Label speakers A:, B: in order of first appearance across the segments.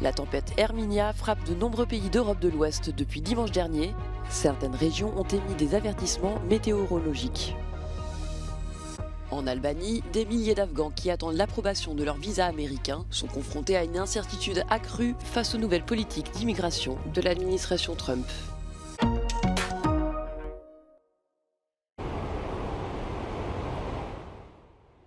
A: La tempête Herminia frappe de nombreux pays d'Europe de l'Ouest depuis dimanche dernier. Certaines régions ont émis des avertissements météorologiques. En Albanie, des milliers d'Afghans qui attendent l'approbation de leur visa américain sont confrontés à une incertitude accrue face aux nouvelles politiques d'immigration de l'administration Trump.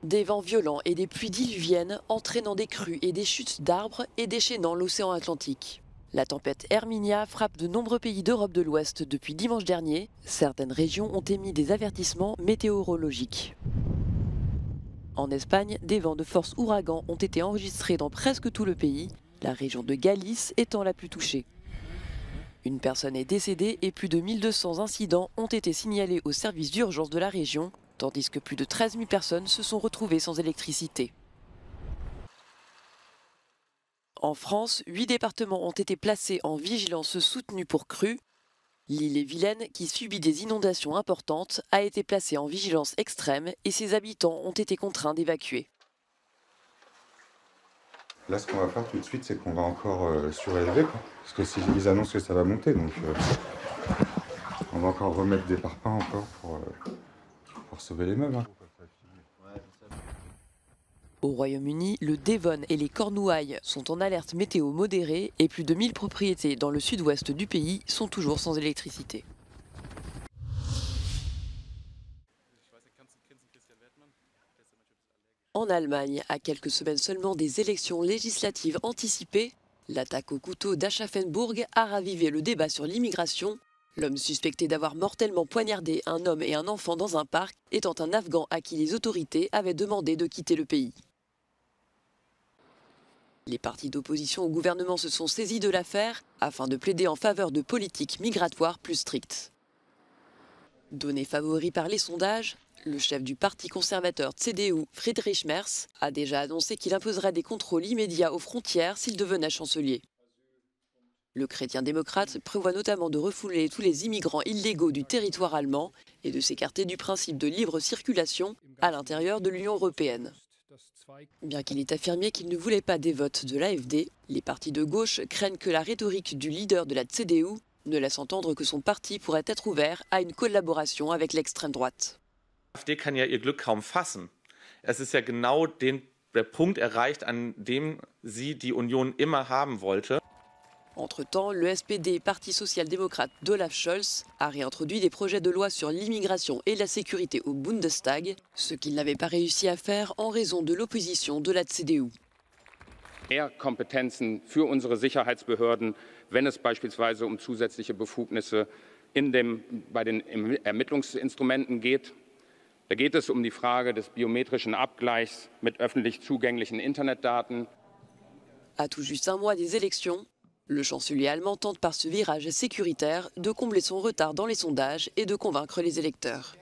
A: Des vents violents et des pluies diluviennes entraînant des crues et des chutes d'arbres et déchaînant l'océan Atlantique. La tempête Herminia frappe de nombreux pays d'Europe de l'Ouest depuis dimanche dernier. Certaines régions ont émis des avertissements météorologiques. En Espagne, des vents de force ouragan ont été enregistrés dans presque tout le pays, la région de Galice étant la plus touchée. Une personne est décédée et plus de 1200 incidents ont été signalés aux services d'urgence de la région, tandis que plus de 13 000 personnes se sont retrouvées sans électricité. En France, 8 départements ont été placés en vigilance soutenue pour crues. L'île-et-Vilaine, qui subit des inondations importantes, a été placée en vigilance extrême et ses habitants ont été contraints d'évacuer.
B: Là, ce qu'on va faire tout de suite, c'est qu'on va encore surélever, parce que ils annoncent que ça va monter, donc on va encore remettre des parpaings encore pour sauver les meubles.
A: Au Royaume-Uni, le Devon et les Cornouailles sont en alerte météo modérée et plus de 1000 propriétés dans le sud-ouest du pays sont toujours sans électricité. En Allemagne, à quelques semaines seulement des élections législatives anticipées, l'attaque au couteau d'Aschaffenburg a ravivé le débat sur l'immigration. L'homme suspecté d'avoir mortellement poignardé un homme et un enfant dans un parc étant un Afghan à qui les autorités avaient demandé de quitter le pays. Les partis d'opposition au gouvernement se sont saisis de l'affaire afin de plaider en faveur de politiques migratoires plus strictes. Donné favori par les sondages, le chef du parti conservateur CDU, Friedrich Merz, a déjà annoncé qu'il imposerait des contrôles immédiats aux frontières s'il devenait chancelier. Le chrétien-démocrate prévoit notamment de refouler tous les immigrants illégaux du territoire allemand et de s'écarter du principe de libre circulation à l'intérieur de l'Union européenne. Bien qu'il ait affirmé qu'il ne voulait pas des votes de l'AfD, les partis de gauche craignent que la rhétorique du leader de la CDU ne laisse entendre que son parti pourrait être ouvert à une collaboration avec l'extrême droite.
C: Die AfD kann ja ihr Glück kaum fassen. Es ist ja genau der Punkt erreicht, an dem sie die Union immer haben wollte.
A: Entre-temps, le SPD, parti social-démocrate d'Olaf Scholz, a réintroduit des projets de loi sur l'immigration et la sécurité au Bundestag, ce qu'il n'avait pas réussi à faire en raison de l'opposition de la CDU.
D: Mehr Kompetenzen für unsere Sicherheitsbehörden, wenn es beispielsweise zusätzliche Befugnisse bei den Ermittlungsinstrumenten geht. Da geht es die Frage des biometrischen Abgleichs mit öffentlich zugänglichen Internetdaten.
A: À tout juste un mois des élections, le chancelier allemand tente par ce virage sécuritaire de combler son retard dans les sondages et de convaincre les électeurs.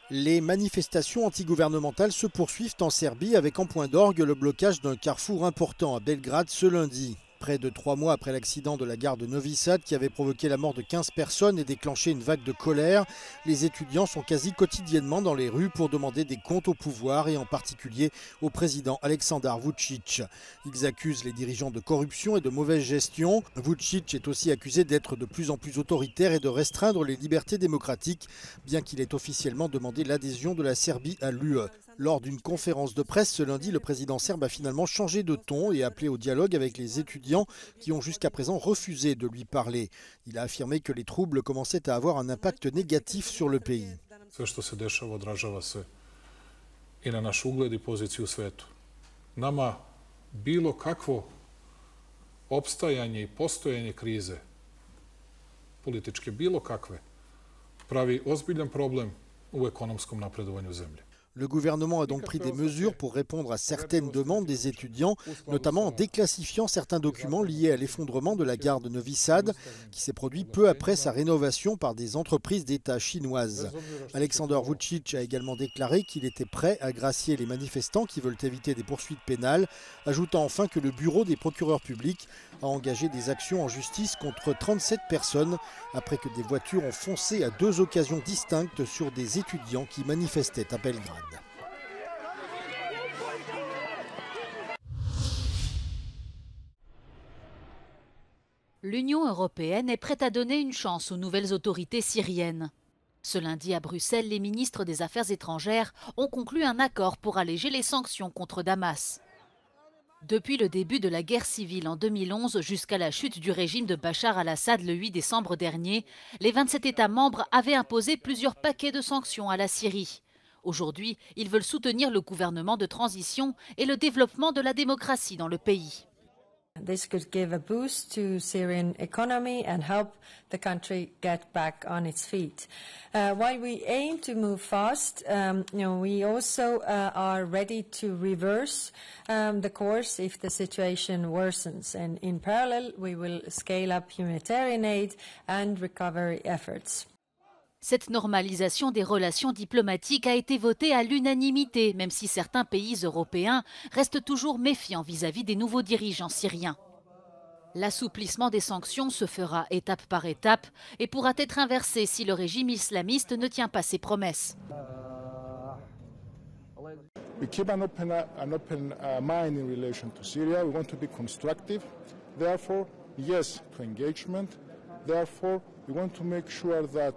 E: Les manifestations antigouvernementales se poursuivent en Serbie avec en point d'orgue le blocage d'un carrefour important à Belgrade ce lundi. Près de 3 mois après l'accident de la gare de Novi Sad qui avait provoqué la mort de 15 personnes et déclenché une vague de colère, les étudiants sont quasi quotidiennement dans les rues pour demander des comptes au pouvoir et en particulier au président Aleksandar Vučić. Ils accusent les dirigeants de corruption et de mauvaise gestion. Vučić est aussi accusé d'être de plus en plus autoritaire et de restreindre les libertés démocratiques, bien qu'il ait officiellement demandé l'adhésion de la Serbie à l'UE. Lors d'une conférence de presse ce lundi, le président serbe a finalement changé de ton et appelé au dialogue avec les étudiants qui ont jusqu'à présent refusé de lui parler. Il a affirmé que les troubles commençaient à avoir un impact négatif sur le pays.
F: Sve što se dešava odražava se i na naš ugled i poziciju u svetu. Nama bilo kakvo opstajanje i postojanje krize, političke bilo kakve, pravi ozbiljan problem u ekonomskom napredovanju zemlje.
E: Le gouvernement a donc pris des mesures pour répondre à certaines demandes des étudiants, notamment en déclassifiant certains documents liés à l'effondrement de la gare de Novi Sad, qui s'est produit peu après sa rénovation par des entreprises d'État chinoises. Aleksandar Vučić a également déclaré qu'il était prêt à gracier les manifestants qui veulent éviter des poursuites pénales, ajoutant enfin que le bureau des procureurs publics a engagé des actions en justice contre 37 personnes après que des voitures ont foncé à 2 occasions distinctes sur des étudiants qui manifestaient à Belgrade.
G: L'Union européenne est prête à donner une chance aux nouvelles autorités syriennes. Ce lundi à Bruxelles, les ministres des Affaires étrangères ont conclu un accord pour alléger les sanctions contre Damas. Depuis le début de la guerre civile en 2011 jusqu'à la chute du régime de Bachar al-Assad le 8 décembre dernier, les 27 États membres avaient imposé plusieurs paquets de sanctions à la Syrie. Aujourd'hui, ils veulent soutenir le gouvernement de transition et le développement de la démocratie dans le pays.
H: This could give a boost to Syrian economy and help the country get back on its feet. While we aim to move fast, we also are ready to reverse the course if the situation worsens. And in parallel, we will scale up humanitarian aid and recovery efforts.
G: Cette normalisation des relations diplomatiques a été votée à l'unanimité, même si certains pays européens restent toujours méfiants vis-à-vis des nouveaux dirigeants syriens. L'assouplissement des sanctions se fera étape par étape et pourra être inversé si le régime islamiste ne tient pas ses promesses.
I: We keep an open mind in relation to Syria. We want to be constructive. Therefore, yes to engagement. Therefore, we want to make sure that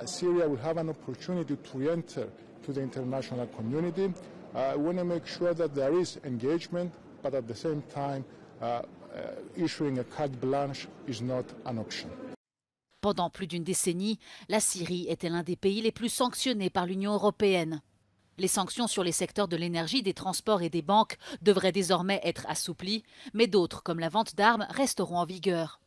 I: Syria will have an opportunity to re-enter to the international community. We want to make sure that there is engagement, but at the same time, issuing a carte blanche is not an option.
G: Pendant plus d'une décennie, la Syrie était l'un des pays les plus sanctionnés par l'Union européenne. Les sanctions sur les secteurs de l'énergie, des transports et des banques devraient désormais être assouplies, mais d'autres, comme la vente d'armes, resteront en vigueur.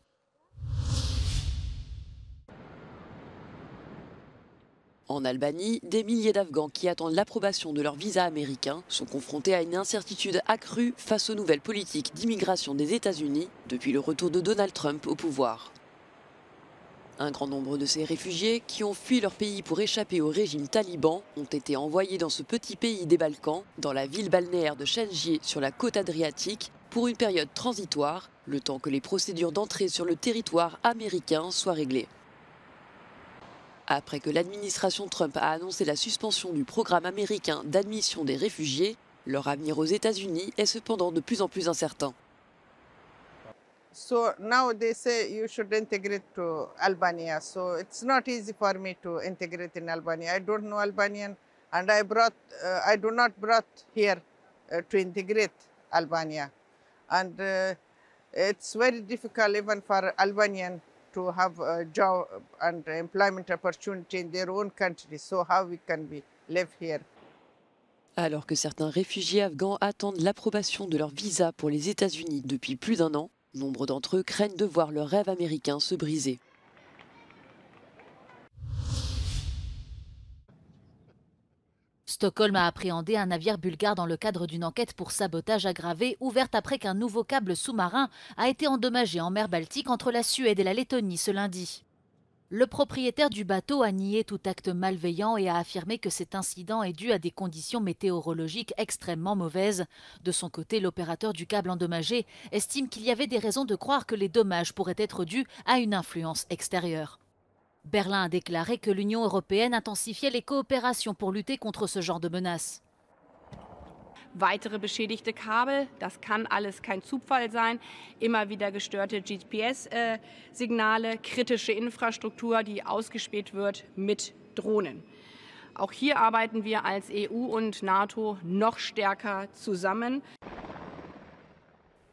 A: En Albanie, des milliers d'Afghans qui attendent l'approbation de leur visa américain sont confrontés à une incertitude accrue face aux nouvelles politiques d'immigration des États-Unis depuis le retour de Donald Trump au pouvoir. Un grand nombre de ces réfugiés qui ont fui leur pays pour échapper au régime taliban ont été envoyés dans ce petit pays des Balkans, dans la ville balnéaire de Shenge sur la côte adriatique, pour une période transitoire, le temps que les procédures d'entrée sur le territoire américain soient réglées. Après que l'administration Trump a annoncé la suspension du programme américain d'admission des réfugiés, leur avenir aux États-Unis est cependant de plus en plus incertain.
J: So now they say you should integrate to Albania. So it's not easy for me to integrate in Albania. I don't know Albanian, and I do not brought here to integrate Albania, and it's very difficult even for Albanian to have a job and employment opportunity in their own country. So how we can live here?
A: Alors que certains réfugiés afghans attendent l'approbation de leur visa pour les États-Unis depuis plus d'un an, nombre d'entre eux craignent de voir leur rêve américain se briser.
G: Stockholm a appréhendé un navire bulgare dans le cadre d'une enquête pour sabotage aggravé ouverte après qu'un nouveau câble sous-marin a été endommagé en mer Baltique entre la Suède et la Lettonie ce lundi. Le propriétaire du bateau a nié tout acte malveillant et a affirmé que cet incident est dû à des conditions météorologiques extrêmement mauvaises. De son côté, l'opérateur du câble endommagé estime qu'il y avait des raisons de croire que les dommages pourraient être dus à une influence extérieure. Berlin a déclaré que l'Union européenne intensifiait les coopérations pour lutter contre ce genre de menaces.
K: Weitere beschädigte Kabel, das kann alles kein Zufall sein. Immer wieder gestörte GPS-Signale, kritische Infrastruktur, die ausgespäht wird mit Drohnen. Auch hier arbeiten wir als EU und NATO noch stärker zusammen.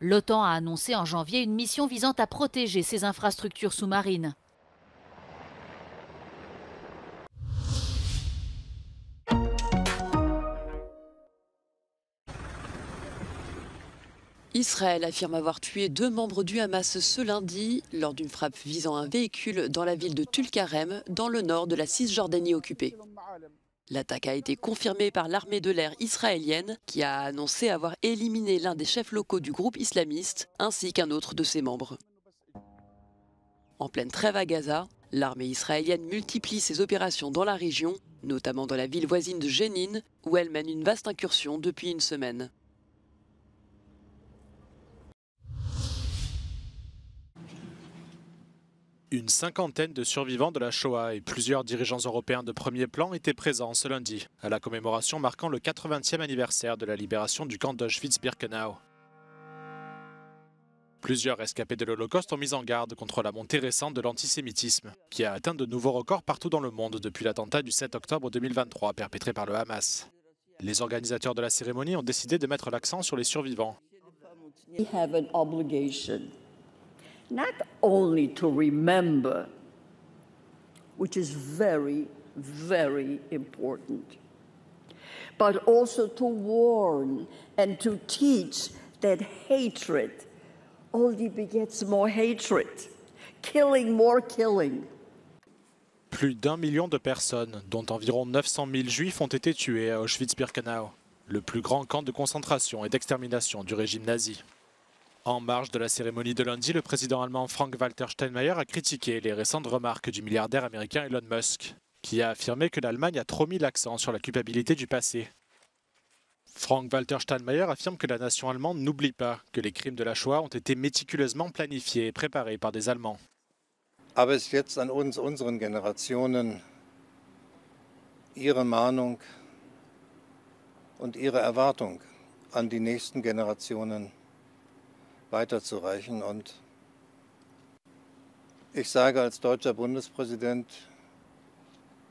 G: L'OTAN a annoncé en janvier une mission visant à protéger ses infrastructures sous-marines.
A: Israël affirme avoir tué 2 membres du Hamas ce lundi lors d'une frappe visant un véhicule dans la ville de Tulkarem, dans le nord de la Cisjordanie occupée. L'attaque a été confirmée par l'armée de l'air israélienne qui a annoncé avoir éliminé l'un des chefs locaux du groupe islamiste ainsi qu'un autre de ses membres. En pleine trêve à Gaza, l'armée israélienne multiplie ses opérations dans la région, notamment dans la ville voisine de Jenin, où elle mène une vaste incursion depuis une semaine.
L: Une cinquantaine de survivants de la Shoah et plusieurs dirigeants européens de premier plan étaient présents ce lundi, à la commémoration marquant le 80e anniversaire de la libération du camp d'Auschwitz-Birkenau. Plusieurs rescapés de l'Holocauste ont mis en garde contre la montée récente de l'antisémitisme, qui a atteint de nouveaux records partout dans le monde depuis l'attentat du 7 octobre 2023 perpétré par le Hamas. Les organisateurs de la cérémonie ont décidé de mettre l'accent sur les survivants.
M: We have an obligation not only to remember, which is very, very important, but also to warn and to teach that hatred only begets more hatred, killing more killing.
L: Plus d'1 million de personnes, dont environ 900 000 juifs, ont été tués à Auschwitz-Birkenau, le plus grand camp de concentration et d'extermination du régime nazi. En marge de la cérémonie de lundi, le président allemand Frank-Walter Steinmeier a critiqué les récentes remarques du milliardaire américain Elon Musk, qui a affirmé que l'Allemagne a trop mis l'accent sur la culpabilité du passé. Frank-Walter Steinmeier affirme que la nation allemande n'oublie pas que les crimes de la Shoah ont été méticuleusement planifiés et préparés par des Allemands.
N: Aber es ist jetzt an uns, unseren Generationen, ihre Mahnung und ihre Erwartung an die nächsten Generationen weiterzureichen. Und ich sage als deutscher Bundespräsident,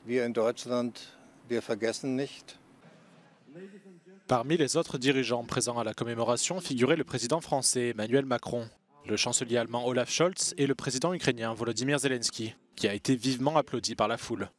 N: wir in Deutschland, wir vergessen nicht.
L: Parmi les autres dirigeants présents à la commémoration figuraient le président français Emmanuel Macron, le chancelier allemand Olaf Scholz et le président ukrainien Volodymyr Zelensky, qui a été vivement applaudi par la foule.